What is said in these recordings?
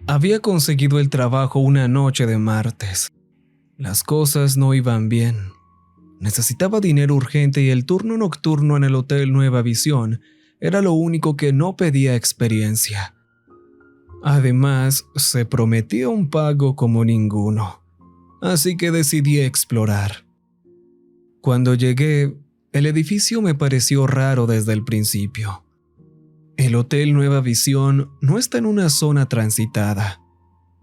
Había conseguido el trabajo una noche de martes. Las cosas no iban bien. Necesitaba dinero urgente y el turno nocturno en el Hotel Nueva Visión era lo único que no pedía experiencia. Además, se prometía un pago como ninguno, así que decidí explorar. Cuando llegué, el edificio me pareció raro desde el principio. El Hotel Nueva Visión no está en una zona transitada.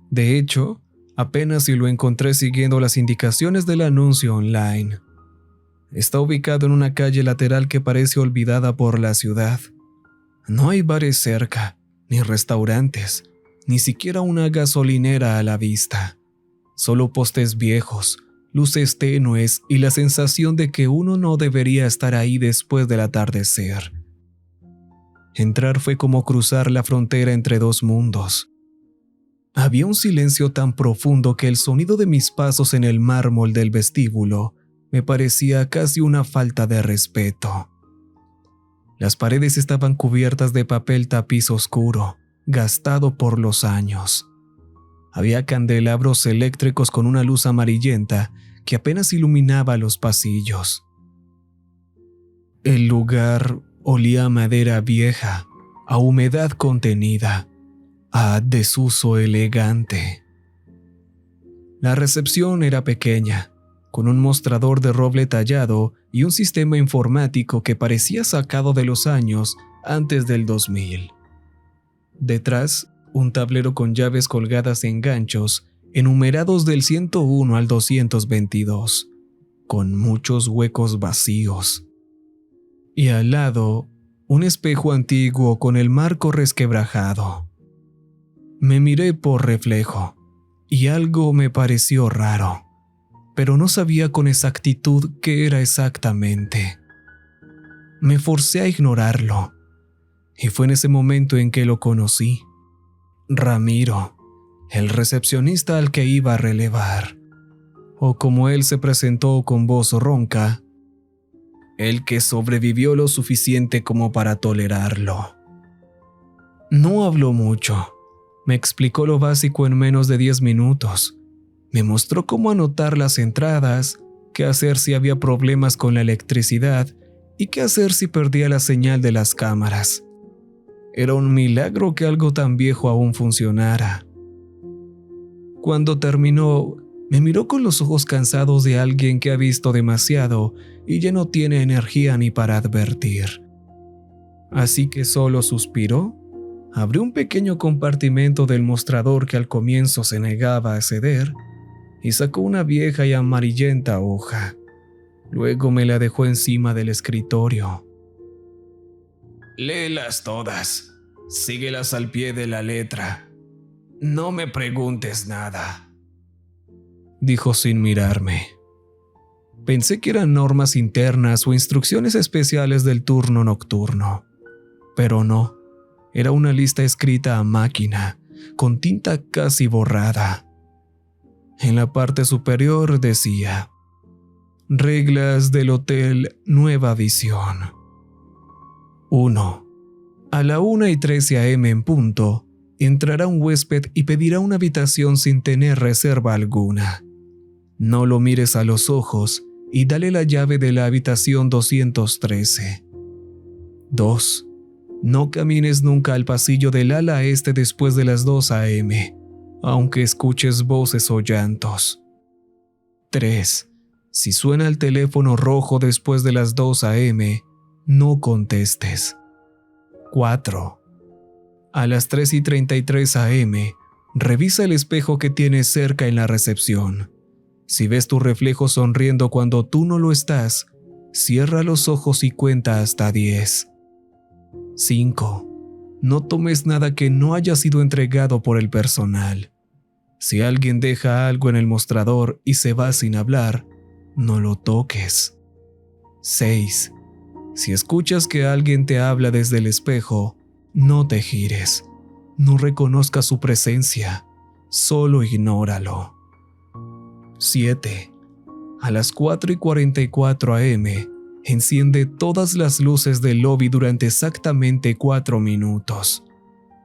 De hecho, apenas si lo encontré siguiendo las indicaciones del anuncio online. Está ubicado en una calle lateral que parece olvidada por la ciudad. No hay bares cerca, ni restaurantes, ni siquiera una gasolinera a la vista. Solo postes viejos, luces tenues y la sensación de que uno no debería estar ahí después del atardecer. Entrar fue como cruzar la frontera entre dos mundos. Había un silencio tan profundo que el sonido de mis pasos en el mármol del vestíbulo me parecía casi una falta de respeto. Las paredes estaban cubiertas de papel tapiz oscuro, gastado por los años. Había candelabros eléctricos con una luz amarillenta que apenas iluminaba los pasillos. El lugar olía a madera vieja, a humedad contenida, a desuso elegante. La recepción era pequeña, con un mostrador de roble tallado y un sistema informático que parecía sacado de los años antes del 2000. Detrás, un tablero con llaves colgadas en ganchos, enumerados del 101 al 222, con muchos huecos vacíos. Y al lado, un espejo antiguo con el marco resquebrajado. Me miré por reflejo, y algo me pareció raro, pero no sabía con exactitud qué era exactamente. Me forcé a ignorarlo, y fue en ese momento en que lo conocí. Ramiro, el recepcionista al que iba a relevar, o como él se presentó con voz ronca, el que sobrevivió lo suficiente como para tolerarlo. No habló mucho. Me explicó lo básico en menos de 10 minutos. Me mostró cómo anotar las entradas, qué hacer si había problemas con la electricidad y qué hacer si perdía la señal de las cámaras. Era un milagro que algo tan viejo aún funcionara. Cuando terminó, me miró con los ojos cansados de alguien que ha visto demasiado y ya no tiene energía ni para advertir. Así que solo suspiró, abrió un pequeño compartimento del mostrador que al comienzo se negaba a ceder y sacó una vieja y amarillenta hoja. Luego me la dejó encima del escritorio. Léelas todas, síguelas al pie de la letra. No me preguntes nada, dijo sin mirarme. Pensé que eran normas internas o instrucciones especiales del turno nocturno, pero no, era una lista escrita a máquina, con tinta casi borrada. En la parte superior decía: reglas del Hotel Nueva Visión. 1. A la 1:13 a.m. en punto, entrará un huésped y pedirá una habitación sin tener reserva alguna. No lo mires a los ojos y dale la llave de la habitación 213. 2. No camines nunca al pasillo del ala este después de las 2 a.m., aunque escuches voces o llantos. 3. Si suena el teléfono rojo después de las 2 a.m., no contestes. 4. A las 3:33 a.m., revisa el espejo que tienes cerca en la recepción. Si ves tu reflejo sonriendo cuando tú no lo estás, cierra los ojos y cuenta hasta 10. 5. No tomes nada que no haya sido entregado por el personal. Si alguien deja algo en el mostrador y se va sin hablar, no lo toques. 6. Si escuchas que alguien te habla desde el espejo, no te gires. No reconozcas su presencia, solo ignóralo. 7. A las 4:44 a.m., enciende todas las luces del lobby durante exactamente 4 minutos.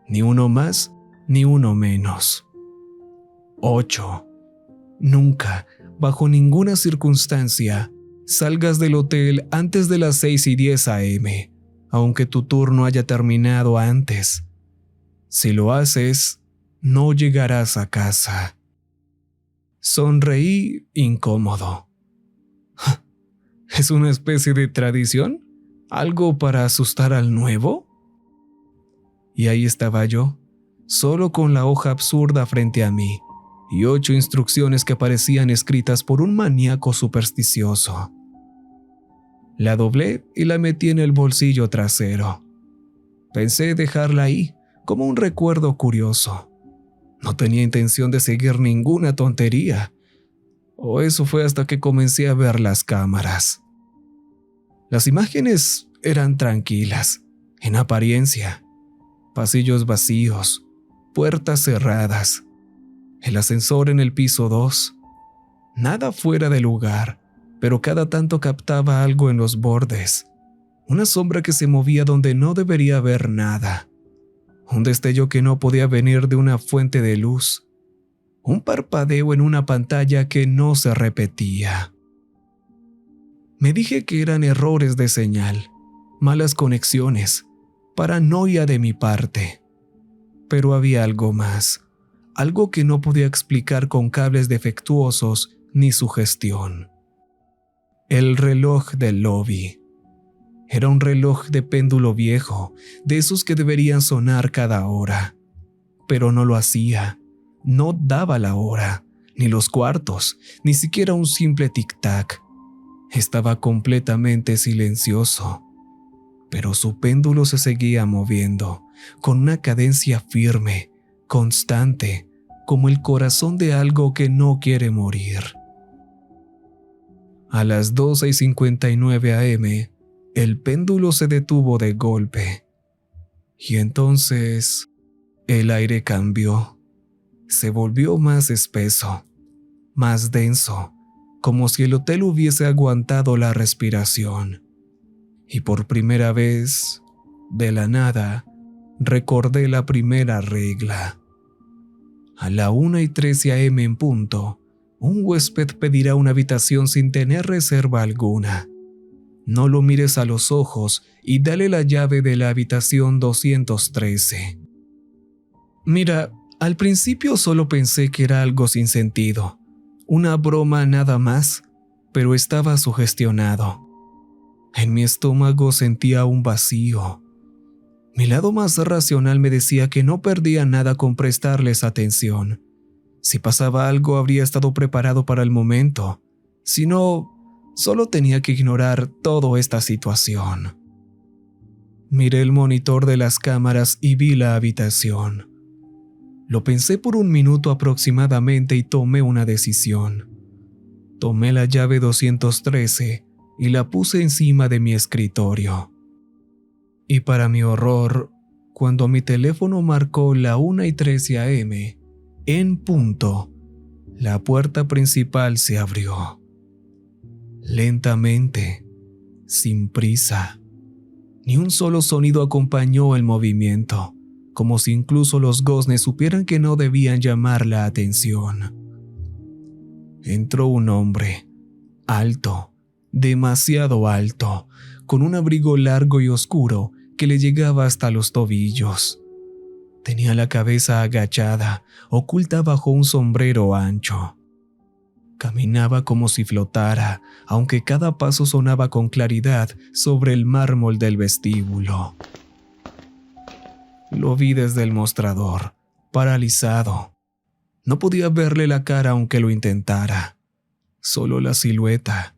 Ni uno más, ni uno menos. 8. Nunca, bajo ninguna circunstancia, salgas del hotel antes de las 6:10 a.m., aunque tu turno haya terminado antes. Si lo haces, no llegarás a casa. Sonreí incómodo. ¿Es una especie de tradición? ¿Algo para asustar al nuevo? Y ahí estaba yo, solo con la hoja absurda frente a mí y 8 instrucciones que parecían escritas por un maníaco supersticioso. La doblé y la metí en el bolsillo trasero. Pensé dejarla ahí, como un recuerdo curioso. No tenía intención de seguir ninguna tontería. O eso fue hasta que comencé a ver las cámaras. Las imágenes eran tranquilas, en apariencia. Pasillos vacíos, puertas cerradas, el ascensor en el piso 2. Nada fuera de lugar, pero cada tanto captaba algo en los bordes. Una sombra que se movía donde no debería haber nada. Un destello que no podía venir de una fuente de luz. Un parpadeo en una pantalla que no se repetía. Me dije que eran errores de señal, malas conexiones, paranoia de mi parte. Pero había algo más, algo que no podía explicar con cables defectuosos ni sugestión. El reloj del lobby. Era un reloj de péndulo viejo, de esos que deberían sonar cada hora. Pero no lo hacía, no daba la hora, ni los cuartos, ni siquiera un simple tic-tac. Estaba completamente silencioso, pero su péndulo se seguía moviendo, con una cadencia firme, constante, como el corazón de algo que no quiere morir. A las 12:59 a.m., el péndulo se detuvo de golpe. Y entonces, el aire cambió. Se volvió más espeso, más denso, como si el hotel hubiese aguantado la respiración. Y por primera vez, de la nada, recordé la primera regla. A la 1:13 a.m. en punto, un huésped pedirá una habitación sin tener reserva alguna. No lo mires a los ojos y dale la llave de la habitación 213. Mira, al principio solo pensé que era algo sin sentido, una broma nada más, pero estaba sugestionado. En mi estómago sentía un vacío. Mi lado más racional me decía que no perdía nada con prestarles atención. Si pasaba algo, habría estado preparado para el momento. Si no, solo tenía que ignorar toda esta situación. Miré el monitor de las cámaras y vi la habitación. Lo pensé por un minuto aproximadamente y tomé una decisión. Tomé la llave 213 y la puse encima de mi escritorio. Y para mi horror, cuando mi teléfono marcó la 1:13 a.m., en punto, la puerta principal se abrió. Lentamente, sin prisa. Ni un solo sonido acompañó el movimiento, como si incluso los goznes supieran que no debían llamar la atención. Entró un hombre, alto, demasiado alto, con un abrigo largo y oscuro que le llegaba hasta los tobillos. Tenía la cabeza agachada, oculta bajo un sombrero ancho. Caminaba como si flotara, aunque cada paso sonaba con claridad sobre el mármol del vestíbulo. Lo vi desde el mostrador, paralizado. No podía verle la cara aunque lo intentara, solo la silueta.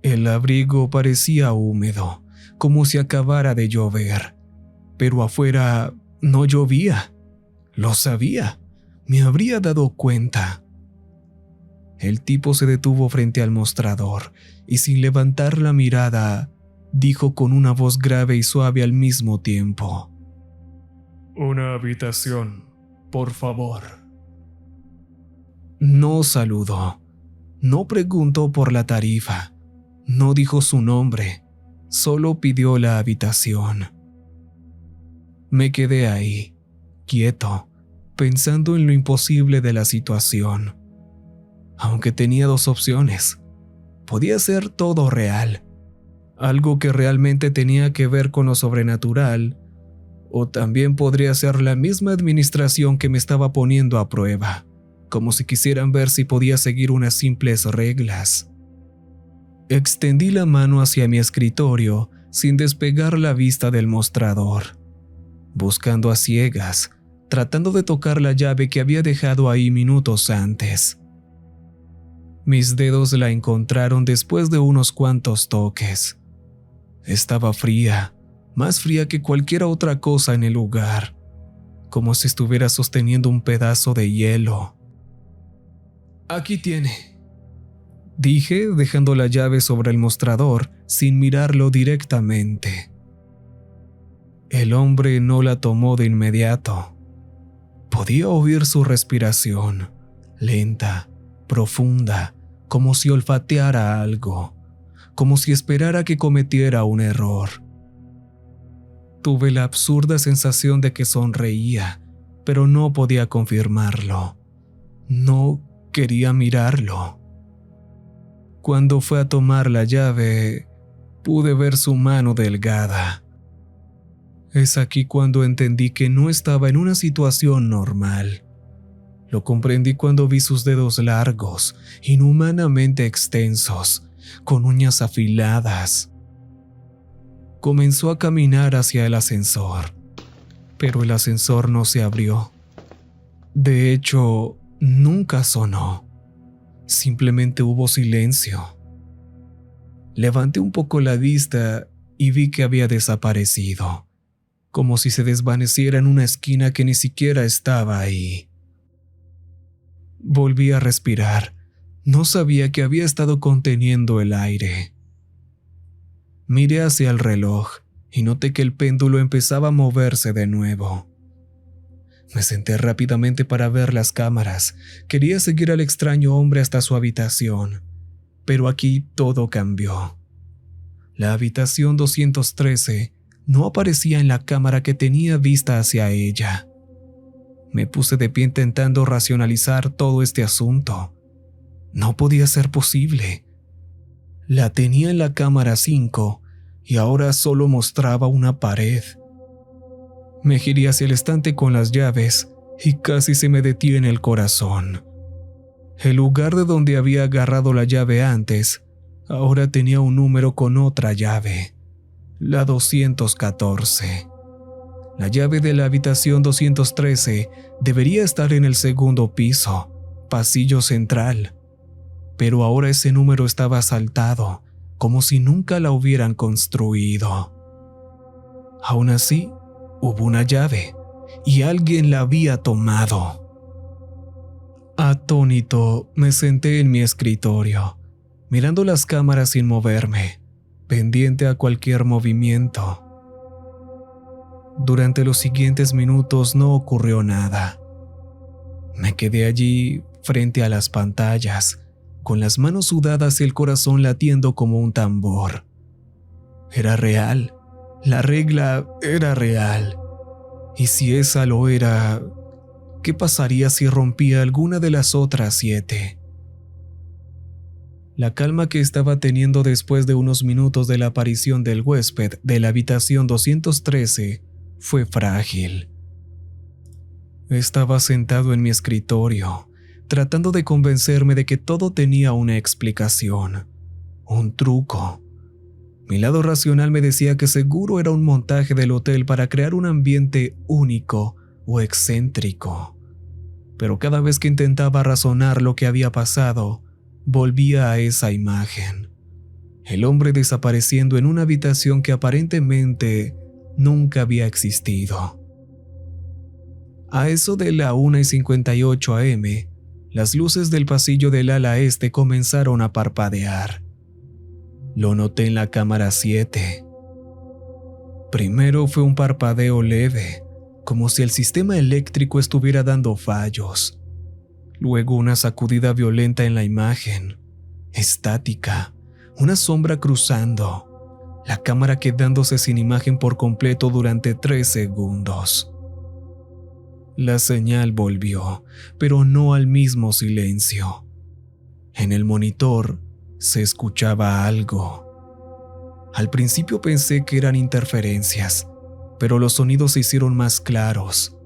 El abrigo parecía húmedo, como si acabara de llover, pero afuera no llovía. Lo sabía, me habría dado cuenta. El tipo se detuvo frente al mostrador y sin levantar la mirada, dijo con una voz grave y suave al mismo tiempo: «Una habitación, por favor». No saludó, no preguntó por la tarifa, no dijo su nombre, solo pidió la habitación. Me quedé ahí, quieto, pensando en lo imposible de la situación. Aunque tenía dos opciones. Podía ser todo real, algo que realmente tenía que ver con lo sobrenatural, o también podría ser la misma administración que me estaba poniendo a prueba, como si quisieran ver si podía seguir unas simples reglas. Extendí la mano hacia mi escritorio sin despegar la vista del mostrador, buscando a ciegas, tratando de tocar la llave que había dejado ahí minutos antes. Mis dedos la encontraron después de unos cuantos toques. Estaba fría, más fría que cualquier otra cosa en el lugar, como si estuviera sosteniendo un pedazo de hielo. «Aquí tiene», dije, dejando la llave sobre el mostrador sin mirarlo directamente. El hombre no la tomó de inmediato. Podía oír su respiración, lenta, profunda, como si olfateara algo, como si esperara que cometiera un error. Tuve la absurda sensación de que sonreía, pero no podía confirmarlo. No quería mirarlo. Cuando fue a tomar la llave, pude ver su mano delgada. Es aquí cuando entendí que no estaba en una situación normal. Lo comprendí cuando vi sus dedos largos, inhumanamente extensos, con uñas afiladas. Comenzó a caminar hacia el ascensor, pero el ascensor no se abrió. De hecho, nunca sonó. Simplemente hubo silencio. Levanté un poco la vista y vi que había desaparecido, como si se desvaneciera en una esquina que ni siquiera estaba ahí. Volví a respirar. No sabía que había estado conteniendo el aire. Miré hacia el reloj y noté que el péndulo empezaba a moverse de nuevo. Me senté rápidamente para ver las cámaras. Quería seguir al extraño hombre hasta su habitación, pero aquí todo cambió. La habitación 213 no aparecía en la cámara que tenía vista hacia ella. Me puse de pie intentando racionalizar todo este asunto. No podía ser posible. La tenía en la cámara 5 y ahora solo mostraba una pared. Me giré hacia el estante con las llaves y casi se me detiene el corazón. El lugar de donde había agarrado la llave antes, ahora tenía un número con otra llave, la 214. La llave de la habitación 213 debería estar en el segundo piso, pasillo central, pero ahora ese número estaba saltado, como si nunca la hubieran construido. Aún así, hubo una llave, y alguien la había tomado. Atónito, me senté en mi escritorio, mirando las cámaras sin moverme, pendiente a cualquier movimiento. Durante los siguientes minutos no ocurrió nada. Me quedé allí frente a las pantallas, con las manos sudadas y el corazón latiendo como un tambor. Era real, la regla era real. Y si esa lo era, ¿qué pasaría si rompía alguna de las otras 7? La calma que estaba teniendo después de unos minutos de la aparición del huésped de la habitación 213 fue frágil. Estaba sentado en mi escritorio, tratando de convencerme de que todo tenía una explicación, un truco. Mi lado racional me decía que seguro era un montaje del hotel para crear un ambiente único o excéntrico. Pero cada vez que intentaba razonar lo que había pasado, volvía a esa imagen. El hombre desapareciendo en una habitación que aparentemente nunca había existido. A eso de la 1:58 a.m., las luces del pasillo del ala este comenzaron a parpadear. Lo noté en la cámara 7. Primero fue un parpadeo leve, como si el sistema eléctrico estuviera dando fallos. Luego una sacudida violenta en la imagen, estática, una sombra cruzando, la cámara quedándose sin imagen por completo durante 3 segundos. La señal volvió, pero no al mismo silencio. En el monitor se escuchaba algo. Al principio pensé que eran interferencias, pero los sonidos se hicieron más claros.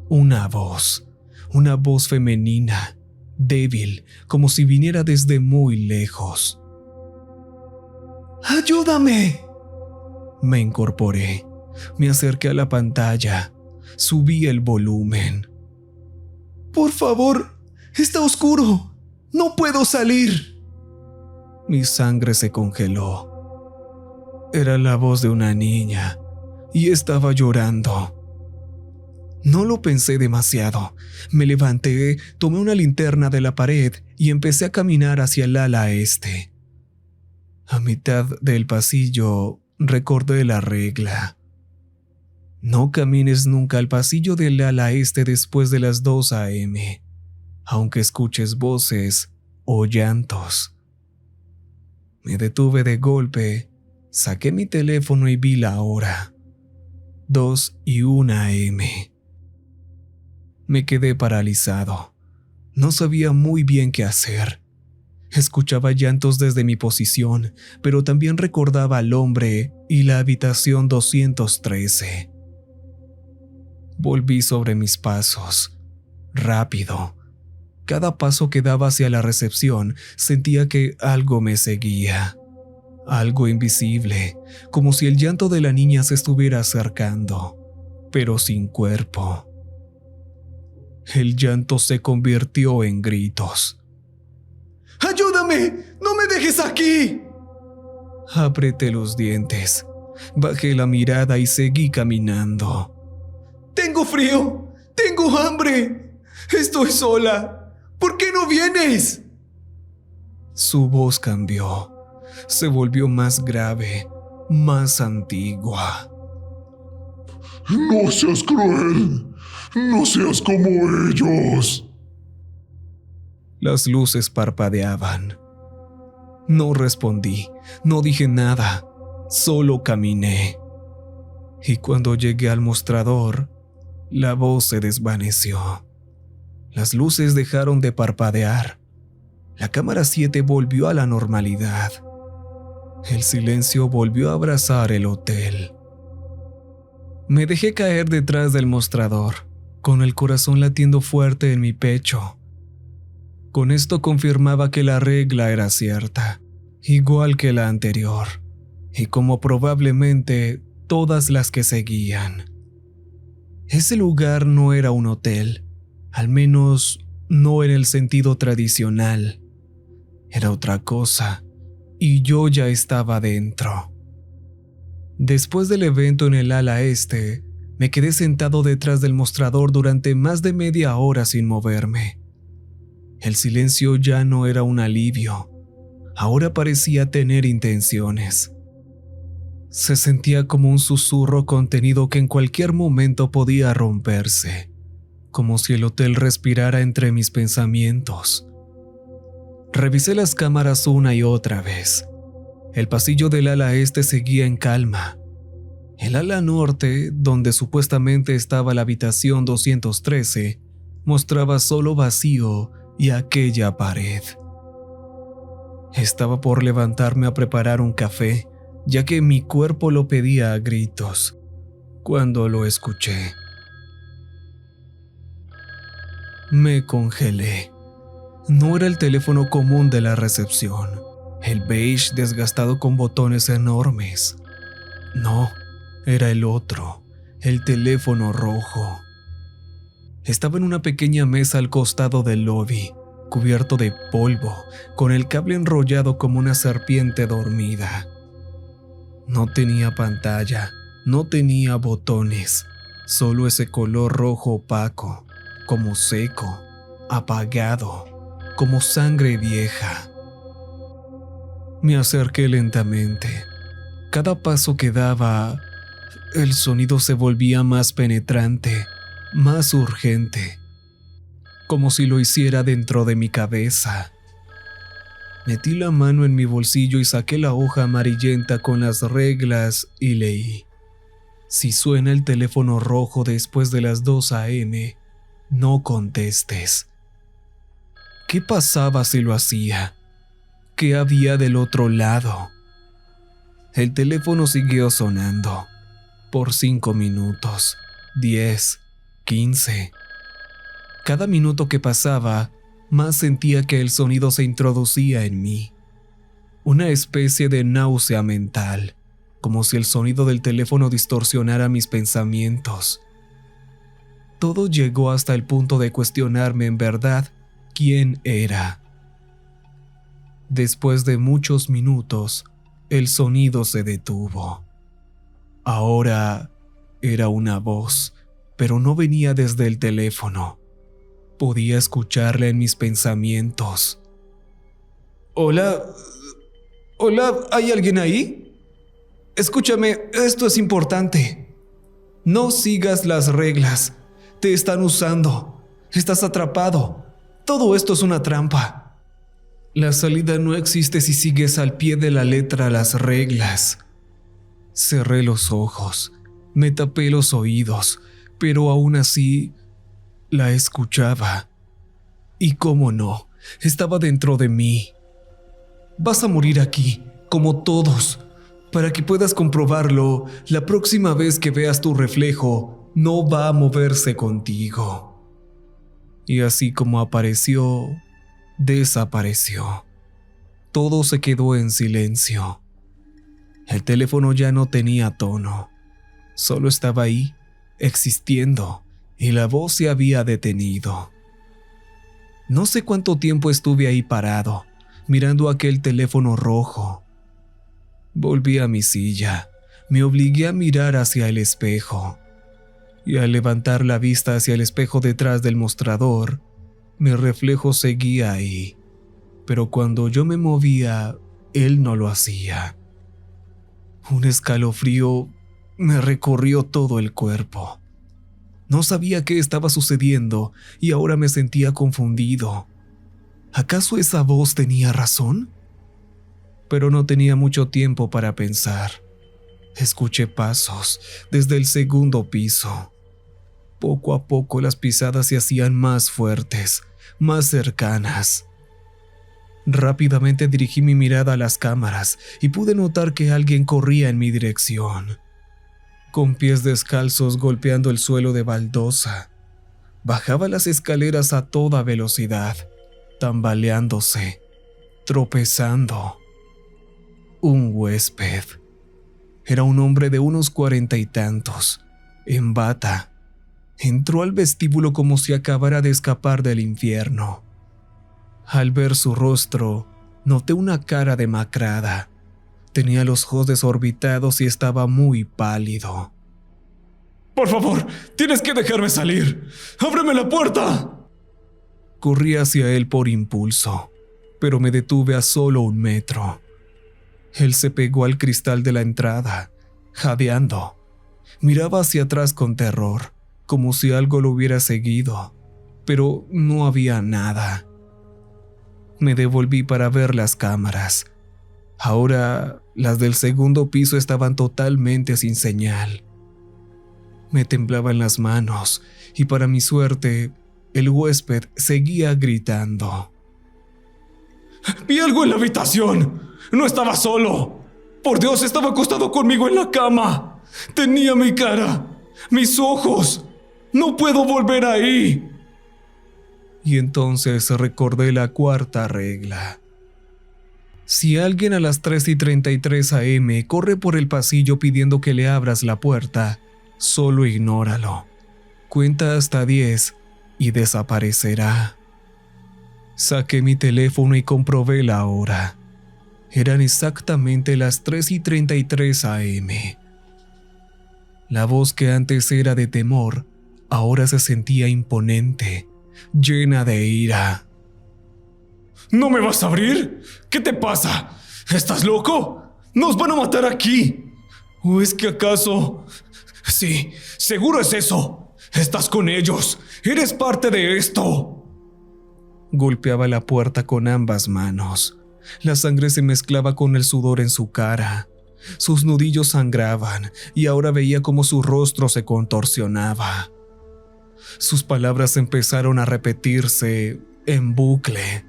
Una voz femenina, débil, como si viniera desde muy lejos. ¡Ayúdame! Me incorporé, me acerqué a la pantalla, subí el volumen. ¡Por favor! ¡Está oscuro! ¡No puedo salir! Mi sangre se congeló. Era la voz de una niña y estaba llorando. No lo pensé demasiado. Me levanté, tomé una linterna de la pared y empecé a caminar hacia el ala este. A mitad del pasillo recordé la regla. No camines nunca al pasillo del ala este después de las 2 a.m., aunque escuches voces o llantos. Me detuve de golpe, saqué mi teléfono y vi la hora. 2:01 a.m. Me quedé paralizado. No sabía muy bien qué hacer. Escuchaba llantos desde mi posición, pero también recordaba al hombre y la habitación 213. Volví sobre mis pasos, rápido. Cada paso que daba hacia la recepción sentía que algo me seguía. Algo invisible, como si el llanto de la niña se estuviera acercando, pero sin cuerpo. El llanto se convirtió en gritos. ¡Ayúdame! ¡No me dejes aquí! Apreté los dientes, bajé la mirada y seguí caminando. ¡Tengo frío! ¡Tengo hambre! ¡Estoy sola! ¿Por qué no vienes? Su voz cambió. Se volvió más grave, más antigua. No seas cruel. No seas como ellos. Las luces parpadeaban. No respondí, no dije nada, solo caminé. Y cuando llegué al mostrador, la voz se desvaneció. Las luces dejaron de parpadear. La cámara 7 volvió a la normalidad. El silencio volvió a abrazar el hotel. Me dejé caer detrás del mostrador, con el corazón latiendo fuerte en mi pecho. Con esto confirmaba que la regla era cierta, igual que la anterior, y como probablemente todas las que seguían. Ese lugar no era un hotel, al menos no en el sentido tradicional. Era otra cosa, y yo ya estaba dentro. Después del evento en el ala este, me quedé sentado detrás del mostrador durante más de media hora sin moverme. El silencio ya no era un alivio, ahora parecía tener intenciones. Se sentía como un susurro contenido que en cualquier momento podía romperse, como si el hotel respirara entre mis pensamientos. Revisé las cámaras una y otra vez. El pasillo del ala este seguía en calma. El ala norte, donde supuestamente estaba la habitación 213, mostraba solo vacío y aquella pared. Estaba por levantarme a preparar un café, ya que mi cuerpo lo pedía a gritos, cuando lo escuché. Me congelé. No era el teléfono común de la recepción, el beige desgastado con botones enormes. No, era el otro, el teléfono rojo. Estaba en una pequeña mesa al costado del lobby, cubierto de polvo, con el cable enrollado como una serpiente dormida. No tenía pantalla, no tenía botones, solo ese color rojo opaco, como seco, apagado, como sangre vieja. Me acerqué lentamente. Cada paso que daba, el sonido se volvía más penetrante, más urgente, como si lo hiciera dentro de mi cabeza. Metí la mano en mi bolsillo y saqué la hoja amarillenta con las reglas y leí. Si suena el teléfono rojo después de las 2 a.m., no contestes. ¿Qué pasaba si lo hacía? ¿Qué había del otro lado? El teléfono siguió sonando por 5 minutos, 10, 15. Cada minuto que pasaba, más sentía que el sonido se introducía en mí. Una especie de náusea mental, como si el sonido del teléfono distorsionara mis pensamientos. Todo llegó hasta el punto de cuestionarme en verdad quién era. Después de muchos minutos, el sonido se detuvo. Ahora era una voz, pero no venía desde el teléfono. Podía escucharla en mis pensamientos. Hola, ¿hay alguien ahí? Escúchame, esto es importante. No sigas las reglas. Te están usando. Estás atrapado. Todo esto es una trampa. La salida no existe si sigues al pie de la letra las reglas. Cerré los ojos, me tapé los oídos, pero aún así la escuchaba. Y cómo no, estaba dentro de mí. Vas a morir aquí, como todos. Para que puedas comprobarlo, la próxima vez que veas tu reflejo, no va a moverse contigo. Y así como apareció, desapareció. Todo se quedó en silencio. El teléfono ya no tenía tono. Solo estaba ahí, existiendo, y la voz se había detenido. No sé cuánto tiempo estuve ahí parado, mirando aquel teléfono rojo. Volví a mi silla, me obligué a mirar hacia el espejo, y al levantar la vista hacia el espejo detrás del mostrador, mi reflejo seguía ahí, pero cuando yo me movía, él no lo hacía. Un escalofrío me recorrió todo el cuerpo. No sabía qué estaba sucediendo y ahora me sentía confundido. ¿Acaso esa voz tenía razón? Pero no tenía mucho tiempo para pensar. Escuché pasos desde el segundo piso. Poco a poco las pisadas se hacían más fuertes, más cercanas. Rápidamente dirigí mi mirada a las cámaras y pude notar que alguien corría en mi dirección. Con pies descalzos golpeando el suelo de baldosa, bajaba las escaleras a toda velocidad, tambaleándose, tropezando. Un huésped. Era un hombre de unos 40 y tantos, en bata. Entró al vestíbulo como si acabara de escapar del infierno. Al ver su rostro, noté una cara demacrada. Tenía los ojos desorbitados y estaba muy pálido. «Por favor, tienes que dejarme salir. ¡Ábreme la puerta!». Corrí hacia él por impulso, pero me detuve a solo 1 metro. Él se pegó al cristal de la entrada, jadeando. Miraba hacia atrás con terror, como si algo lo hubiera seguido, pero no había nada. Me devolví para ver las cámaras. Ahora, las del segundo piso estaban totalmente sin señal. Me temblaban las manos y para mi suerte, el huésped seguía gritando. «Vi algo en la habitación. No estaba solo. Por Dios, estaba acostado conmigo en la cama. Tenía mi cara, mis ojos. No puedo volver ahí». Y entonces recordé la 4ª regla. Si alguien a las 3:33 a.m. corre por el pasillo pidiendo que le abras la puerta, solo ignóralo. Cuenta hasta 10 y desaparecerá. Saqué mi teléfono y comprobé la hora. Eran exactamente las 3:33 a.m. La voz que antes era de temor, ahora se sentía imponente, llena de ira. «¿No me vas a abrir? ¿Qué te pasa? ¿Estás loco? ¡Nos van a matar aquí! ¿O es que acaso...? Sí, seguro es eso. Estás con ellos. Eres parte de esto». Golpeaba la puerta con ambas manos. La sangre se mezclaba con el sudor en su cara. Sus nudillos sangraban y ahora veía cómo su rostro se contorsionaba. Sus palabras empezaron a repetirse en bucle.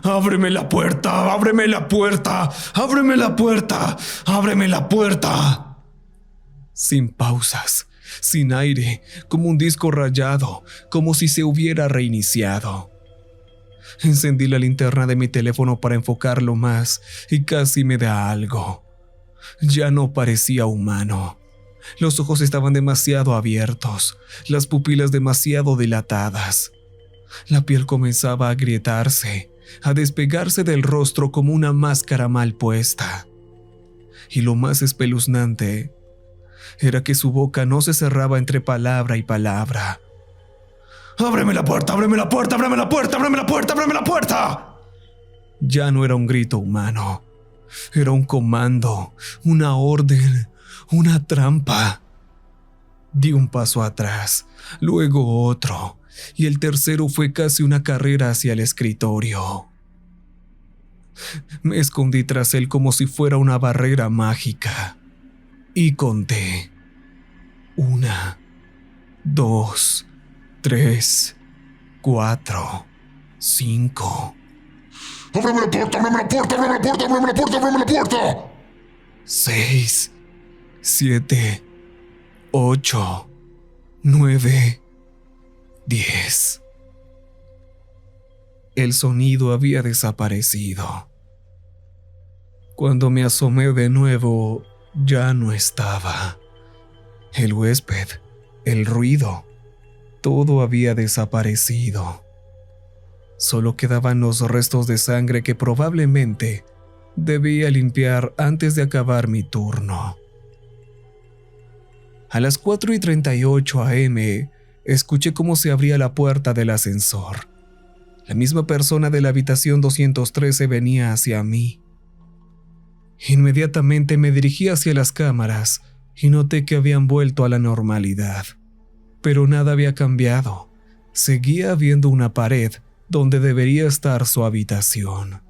¡Ábreme la puerta! ¡Ábreme la puerta! ¡Ábreme la puerta! ¡Ábreme la puerta! Sin pausas, sin aire, como un disco rayado, como si se hubiera reiniciado. Encendí la linterna de mi teléfono para enfocarlo más y casi me da algo. Ya no parecía humano. Los ojos estaban demasiado abiertos, las pupilas demasiado dilatadas. La piel comenzaba a agrietarse, a despegarse del rostro como una máscara mal puesta. Y lo más espeluznante era que su boca no se cerraba entre palabra y palabra. ¡Ábreme la puerta! ¡Ábreme la puerta! ¡Ábreme la puerta! ¡Ábreme la puerta! ¡Ábreme la puerta! Ya no era un grito humano. Era un comando, una orden, una trampa. Di un paso atrás, luego otro, y el tercero fue casi una carrera hacia el escritorio. Me escondí tras él como si fuera una barrera mágica. Y conté. 1, 2, 3, 4, 5. ¡Ábreme la puerta! ¡Ábreme la puerta! ¡Ábreme la puerta! ¡Ábreme la puerta! ¡Ábreme la puerta! 6, 7, 8, 9, 10. El sonido había desaparecido. Cuando me asomé de nuevo, ya no estaba. El huésped, el ruido, todo había desaparecido. Solo quedaban los restos de sangre que probablemente debía limpiar antes de acabar mi turno. A las 4:38 a.m., escuché cómo se abría la puerta del ascensor. La misma persona de la habitación 213 venía hacia mí. Inmediatamente me dirigí hacia las cámaras y noté que habían vuelto a la normalidad. Pero nada había cambiado. Seguía habiendo una pared donde debería estar su habitación.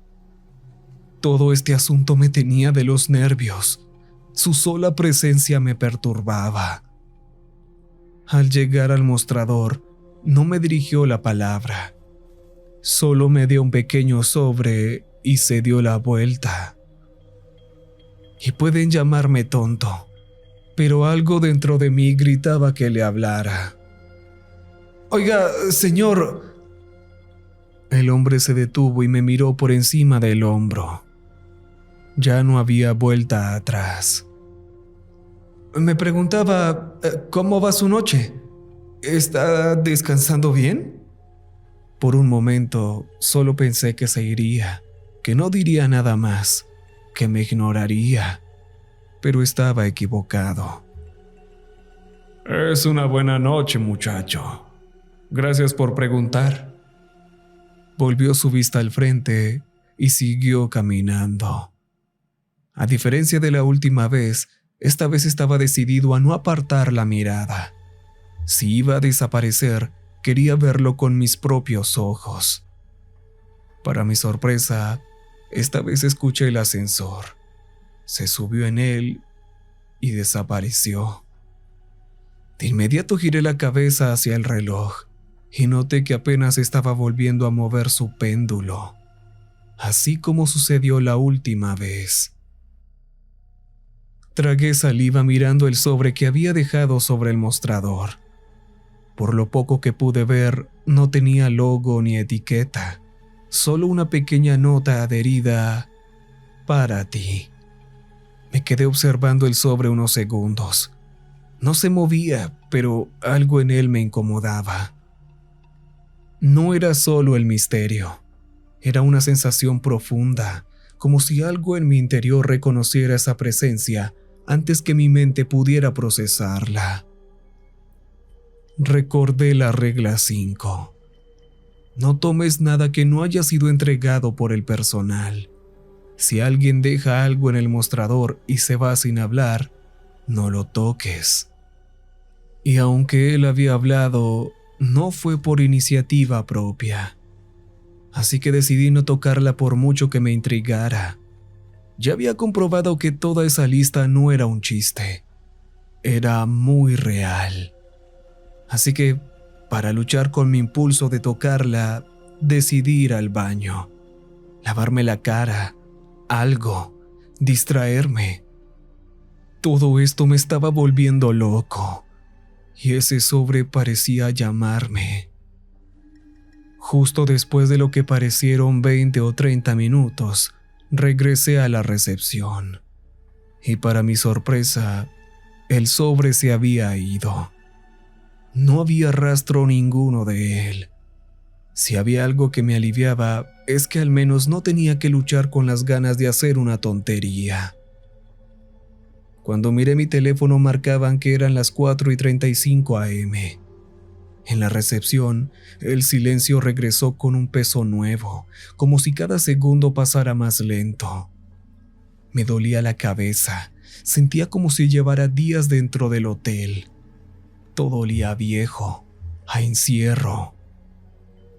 Todo este asunto me tenía de los nervios. Su sola presencia me perturbaba. Al llegar al mostrador, no me dirigió la palabra. Solo me dio un pequeño sobre y se dio la vuelta. Y pueden llamarme tonto, pero algo dentro de mí gritaba que le hablara. «Oiga, señor». El hombre se detuvo y me miró por encima del hombro. Ya no había vuelta atrás. Me preguntaba, ¿cómo va su noche? ¿Está descansando bien? Por un momento solo pensé que se iría, que no diría nada más, que me ignoraría, pero estaba equivocado. Es una buena noche, muchacho. Gracias por preguntar. Volvió su vista al frente y siguió caminando. A diferencia de la última vez, esta vez estaba decidido a no apartar la mirada. Si iba a desaparecer, quería verlo con mis propios ojos. Para mi sorpresa, esta vez escuché el ascensor. Se subió en él y desapareció. De inmediato giré la cabeza hacia el reloj y noté que apenas estaba volviendo a mover su péndulo, así como sucedió la última vez. Tragué saliva mirando el sobre que había dejado sobre el mostrador. Por lo poco que pude ver, no tenía logo ni etiqueta, solo una pequeña nota adherida: «Para ti». Me quedé observando el sobre unos segundos. No se movía, pero algo en él me incomodaba. No era solo el misterio, era una sensación profunda, como si algo en mi interior reconociera esa presencia antes que mi mente pudiera procesarla. Recordé la regla 5. No tomes nada que no haya sido entregado por el personal. Si alguien deja algo en el mostrador y se va sin hablar, no lo toques. Y aunque él había hablado, no fue por iniciativa propia. Así que decidí no tocarla por mucho que me intrigara. Ya había comprobado que toda esa lista no era un chiste. Era muy real. Así que, para luchar con mi impulso de tocarla, decidí ir al baño, lavarme la cara, algo, distraerme. Todo esto me estaba volviendo loco, y ese sobre parecía llamarme. Justo después de lo que parecieron 20 o 30 minutos, regresé a la recepción. Y para mi sorpresa, el sobre se había ido. No había rastro ninguno de él. Si había algo que me aliviaba, es que al menos no tenía que luchar con las ganas de hacer una tontería. Cuando miré mi teléfono marcaban que eran las 4:35 a.m. En la recepción, el silencio regresó con un peso nuevo, como si cada segundo pasara más lento. Me dolía la cabeza, sentía como si llevara días dentro del hotel. Todo olía a viejo, a encierro.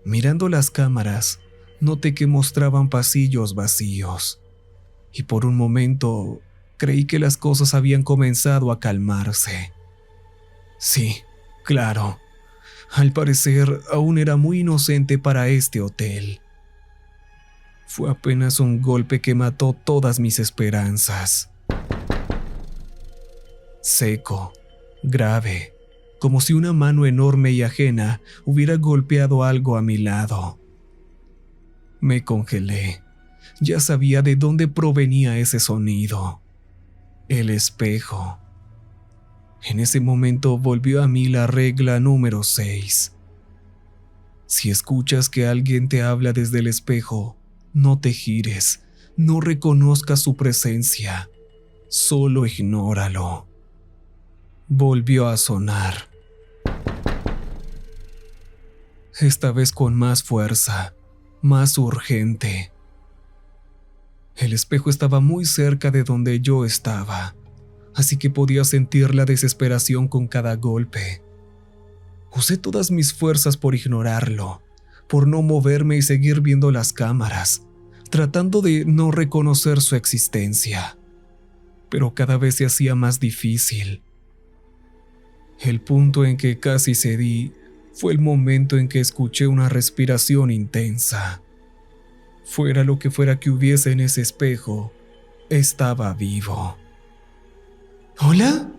Mirando las cámaras, noté que mostraban pasillos vacíos, y por un momento creí que las cosas habían comenzado a calmarse. Sí, claro. Al parecer, aún era muy inocente para este hotel. Fue apenas un golpe que mató todas mis esperanzas. Seco, grave, como si una mano enorme y ajena hubiera golpeado algo a mi lado. Me congelé. Ya sabía de dónde provenía ese sonido. El espejo. En ese momento volvió a mí la regla número 6. Si escuchas que alguien te habla desde el espejo, no te gires, no reconozcas su presencia, solo ignóralo. Volvió a sonar. Esta vez con más fuerza, más urgente. El espejo estaba muy cerca de donde yo estaba, así que podía sentir la desesperación con cada golpe. Usé todas mis fuerzas por ignorarlo, por no moverme y seguir viendo las cámaras, tratando de no reconocer su existencia. Pero cada vez se hacía más difícil. El punto en que casi cedí fue el momento en que escuché una respiración intensa. Fuera lo que fuera que hubiese en ese espejo, estaba vivo. ¿Hola?,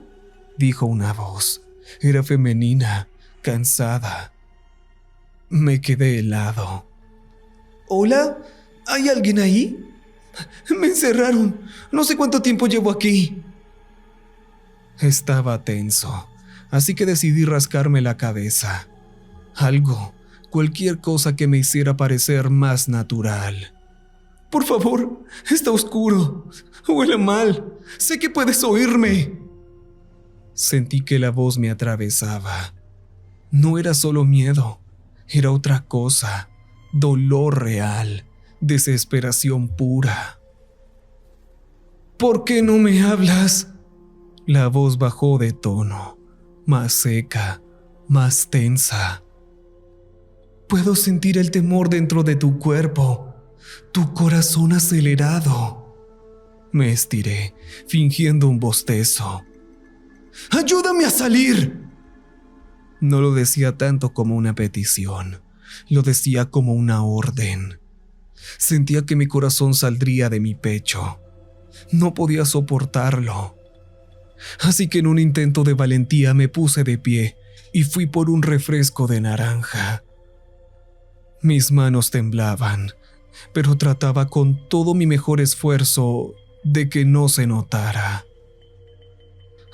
dijo una voz. Era femenina, cansada. Me quedé helado. ¿Hola? ¿Hay alguien ahí? Me encerraron. No sé cuánto tiempo llevo aquí. Estaba tenso, así que decidí rascarme la cabeza. Algo, cualquier cosa que me hiciera parecer más natural. Por favor, está oscuro. Huele mal. Sé que puedes oírme. Sentí que la voz me atravesaba. No era solo miedo, era otra cosa. Dolor real, desesperación pura. ¿Por qué no me hablas? La voz bajó de tono, más seca, más tensa. Puedo sentir el temor dentro de tu cuerpo. Tu corazón acelerado. Me estiré, fingiendo un bostezo. ¡Ayúdame a salir! No lo decía tanto como una petición, lo decía como una orden. Sentía que mi corazón saldría de mi pecho. No podía soportarlo. Así que en un intento de valentía me puse de pie y fui por un refresco de naranja. Mis manos temblaban, pero trataba con todo mi mejor esfuerzo de que no se notara.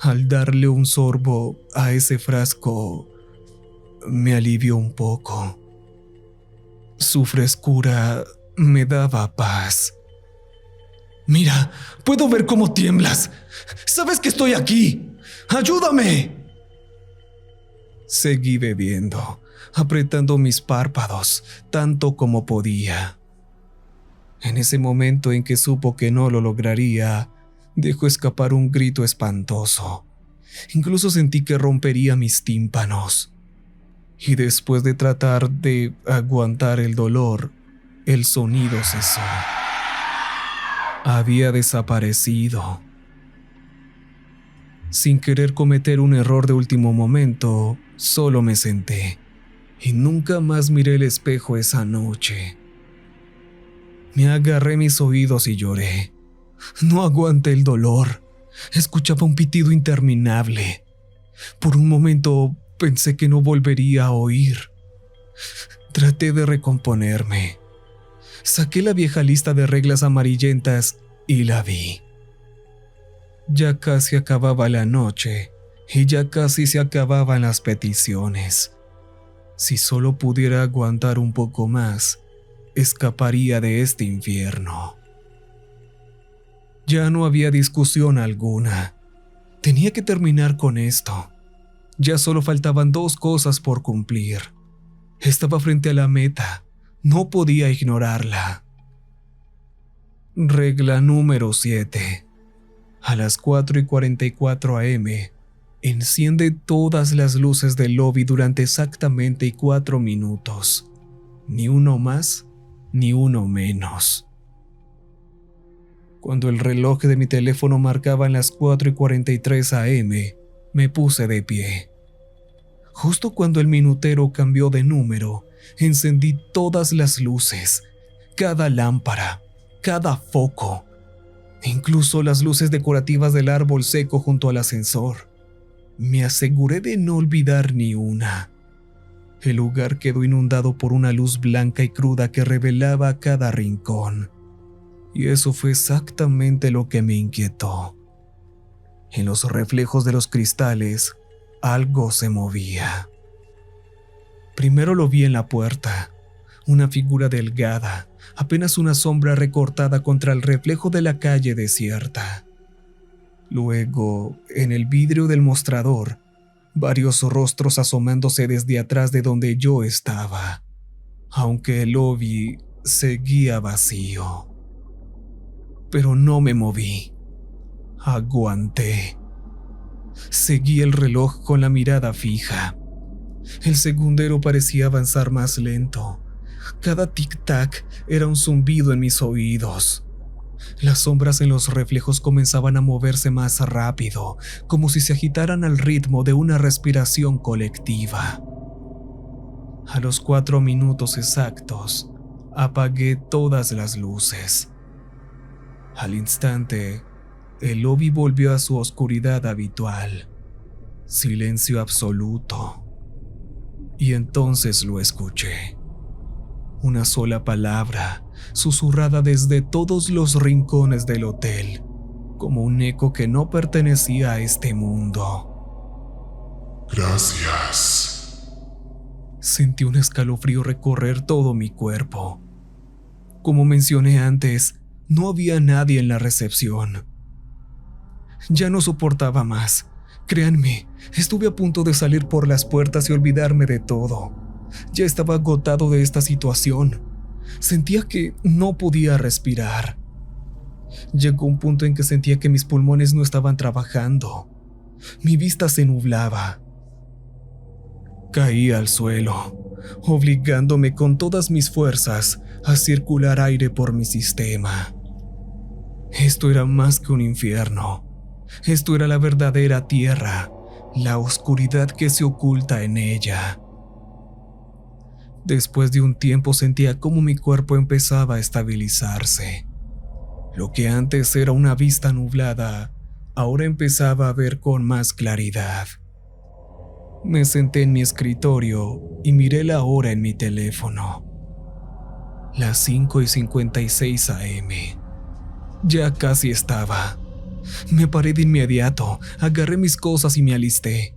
Al darle un sorbo a ese frasco, me alivió un poco. Su frescura me daba paz. Mira, puedo ver cómo tiemblas. ¿Sabes que estoy aquí? ¡Ayúdame! Seguí bebiendo, apretando mis párpados tanto como podía. En ese momento en que supo que no lo lograría, dejó escapar un grito espantoso. Incluso sentí que rompería mis tímpanos. Y después de tratar de aguantar el dolor, el sonido cesó. había desaparecido. Sin querer cometer un error de último momento, solo me senté y nunca más miré el espejo esa noche. Me agarré mis oídos y lloré. No aguanté el dolor. Escuchaba un pitido interminable. Por un momento pensé que no volvería a oír. Traté de recomponerme. Saqué la vieja lista de reglas amarillentas y la vi. Ya casi acababa la noche y ya casi se acababan las peticiones. Si solo pudiera aguantar un poco más, escaparía de este infierno. Ya no había discusión alguna. Tenía que terminar con esto. Ya solo faltaban 2 cosas por cumplir. Estaba frente a la meta. No podía ignorarla. Regla número 7. A las 4:44 a.m., enciende todas las luces del lobby durante exactamente 4 minutos. Ni uno más, ni uno menos. Cuando el reloj de mi teléfono marcaba las 4:43 a.m., me puse de pie. Justo cuando el minutero cambió de número, encendí todas las luces, cada lámpara, cada foco, incluso las luces decorativas del árbol seco junto al ascensor. Me aseguré de no olvidar ni una. El lugar quedó inundado por una luz blanca y cruda que revelaba cada rincón. Y eso fue exactamente lo que me inquietó. En los reflejos de los cristales, algo se movía. Primero lo vi en la puerta, una figura delgada, apenas una sombra recortada contra el reflejo de la calle desierta. Luego, en el vidrio del mostrador, varios rostros asomándose desde atrás de donde yo estaba, aunque el lobby seguía vacío. Pero no me moví. Aguanté. Seguí el reloj con la mirada fija. El segundero parecía avanzar más lento. Cada tic-tac era un zumbido en mis oídos. Las sombras en los reflejos comenzaban a moverse más rápido, como si se agitaran al ritmo de una respiración colectiva. A los 4 minutos exactos, apagué todas las luces. Al instante, el lobby volvió a su oscuridad habitual. Silencio absoluto. Y entonces lo escuché. Una sola palabra, susurrada desde todos los rincones del hotel, como un eco que no pertenecía a este mundo. Gracias. Sentí un escalofrío recorrer todo mi cuerpo. Como mencioné antes, no había nadie en la recepción. Ya no soportaba más. Créanme, estuve a punto de salir por las puertas y olvidarme de todo. Ya estaba agotado de esta situación. Sentía que no podía respirar. Llegó un punto en que sentía que mis pulmones no estaban trabajando. Mi vista se nublaba. Caí al suelo, obligándome con todas mis fuerzas a circular aire por mi sistema. Esto era más que un infierno. Esto era la verdadera tierra, la oscuridad que se oculta en ella. Después de un tiempo sentía cómo mi cuerpo empezaba a estabilizarse. Lo que antes era una vista nublada, ahora empezaba a ver con más claridad. Me senté en mi escritorio y miré la hora en mi teléfono. Las 5:56 a.m. Ya casi estaba. Me paré de inmediato, agarré mis cosas y me alisté.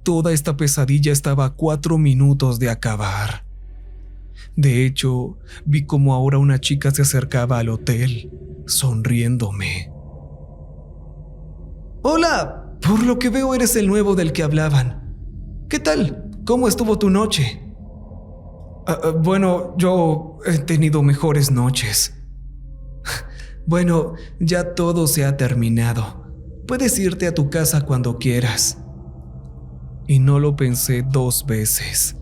Toda esta pesadilla estaba a 4 minutos de acabar. De hecho, vi cómo ahora una chica se acercaba al hotel, sonriéndome. Hola, por lo que veo eres el nuevo del que hablaban. ¿Qué tal? ¿Cómo estuvo tu noche? Bueno, yo he tenido mejores noches. Bueno, ya todo se ha terminado. Puedes irte a tu casa cuando quieras. Y no lo pensé 2 veces.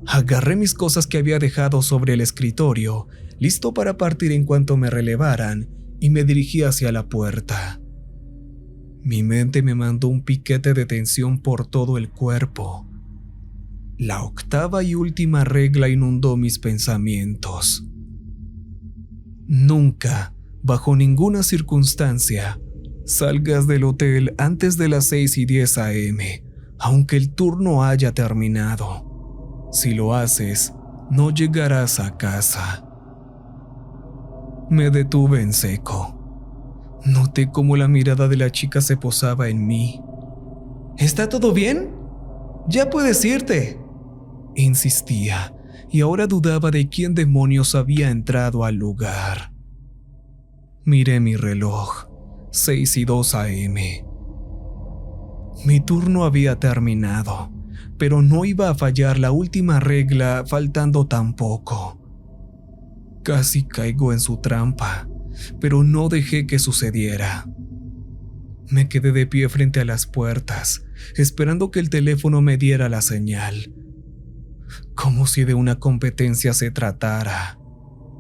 Agarré mis cosas que había dejado sobre el escritorio, listo para partir en cuanto me relevaran, y me dirigí hacia la puerta. Mi mente me mandó un piquete de tensión por todo el cuerpo. La octava y última regla inundó mis pensamientos. Nunca, bajo ninguna circunstancia, salgas del hotel antes de las 6:10 a.m., aunque el turno haya terminado. Si lo haces, no llegarás a casa. Me detuve en seco. Noté cómo la mirada de la chica se posaba en mí. ¿Está todo bien? Ya puedes irte, insistía, y ahora dudaba de quién demonios había entrado al lugar. Miré mi reloj, 6:02 a.m. Mi turno había terminado, pero no iba a fallar la última regla faltando tan poco. Casi caigo en su trampa, pero no dejé que sucediera. Me quedé de pie frente a las puertas, esperando que el teléfono me diera la señal. Como si de una competencia se tratara,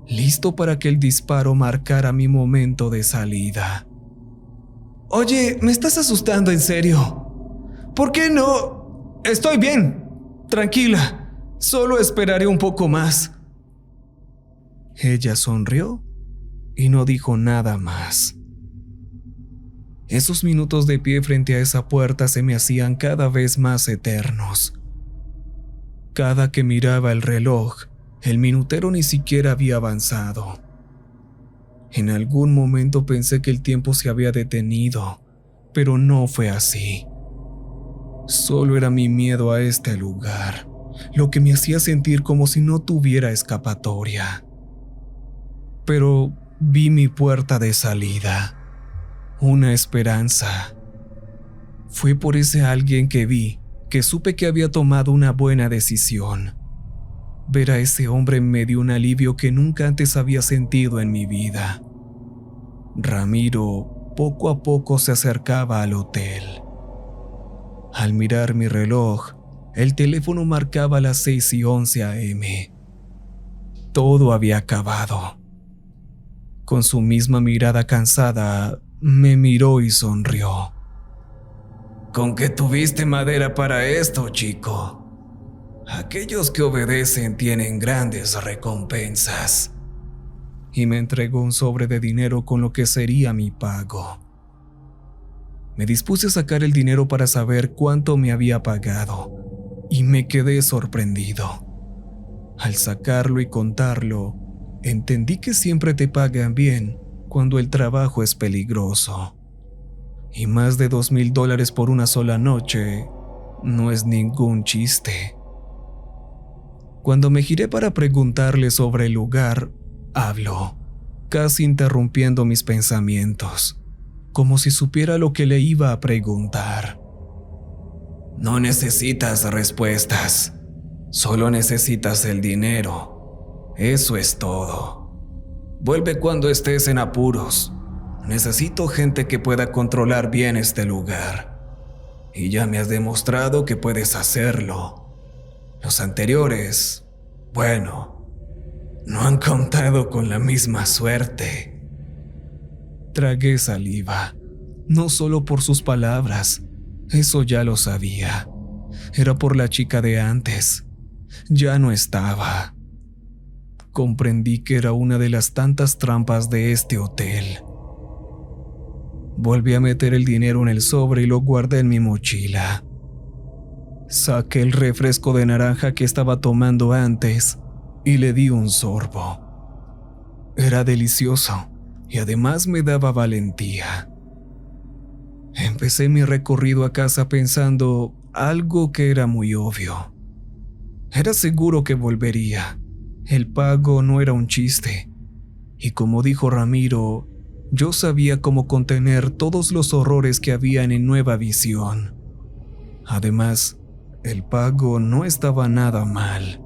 listo para que el disparo marcara mi momento de salida. Oye, me estás asustando en serio. ¿Por qué no? Estoy bien. Tranquila. Solo esperaré un poco más. Ella sonrió y no dijo nada más. Esos minutos de pie frente a esa puerta se me hacían cada vez más eternos. Cada que miraba el reloj, el minutero ni siquiera había avanzado. En algún momento pensé que el tiempo se había detenido, pero no fue así. Solo era mi miedo a este lugar, lo que me hacía sentir como si no tuviera escapatoria. Pero vi mi puerta de salida, una esperanza. Fue por ese alguien que vi que supe que había tomado una buena decisión. Ver a ese hombre me dio un alivio que nunca antes había sentido en mi vida. Ramiro poco a poco se acercaba al hotel. Al mirar mi reloj, el teléfono marcaba las 6:11 a.m. Todo había acabado. Con su misma mirada cansada, me miró y sonrió. ¿Con qué tuviste madera para esto, chico? Aquellos que obedecen tienen grandes recompensas. Y me entregó un sobre de dinero con lo que sería mi pago. Me dispuse a sacar el dinero para saber cuánto me había pagado, y me quedé sorprendido. Al sacarlo y contarlo, entendí que siempre te pagan bien cuando el trabajo es peligroso. Y más de $2,000 por una sola noche no es ningún chiste. Cuando me giré para preguntarle sobre el lugar, habló, casi interrumpiendo mis pensamientos, como si supiera lo que le iba a preguntar. No necesitas respuestas, solo necesitas el dinero. Eso es todo. Vuelve cuando estés en apuros. Necesito gente que pueda controlar bien este lugar. Y ya me has demostrado que puedes hacerlo. Los anteriores, bueno, no han contado con la misma suerte. Tragué saliva, no solo por sus palabras, eso ya lo sabía. Era por la chica de antes. Ya no estaba. Comprendí que era una de las tantas trampas de este hotel. Volví a meter el dinero en el sobre y lo guardé en mi mochila. Saqué el refresco de naranja que estaba tomando antes y le di un sorbo. Era delicioso y además me daba valentía. Empecé mi recorrido a casa pensando algo que era muy obvio. Era seguro que volvería. El pago no era un chiste. Y como dijo Ramiro, yo sabía cómo contener todos los horrores que habían en Nueva Visión. Además, el pago no estaba nada mal.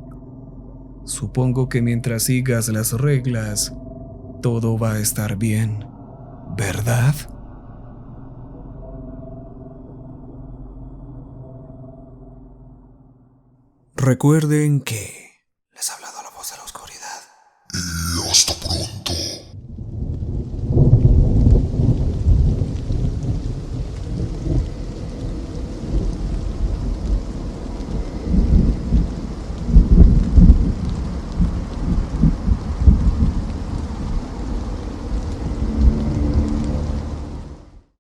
Supongo que mientras sigas las reglas, todo va a estar bien, ¿verdad? Recuerden que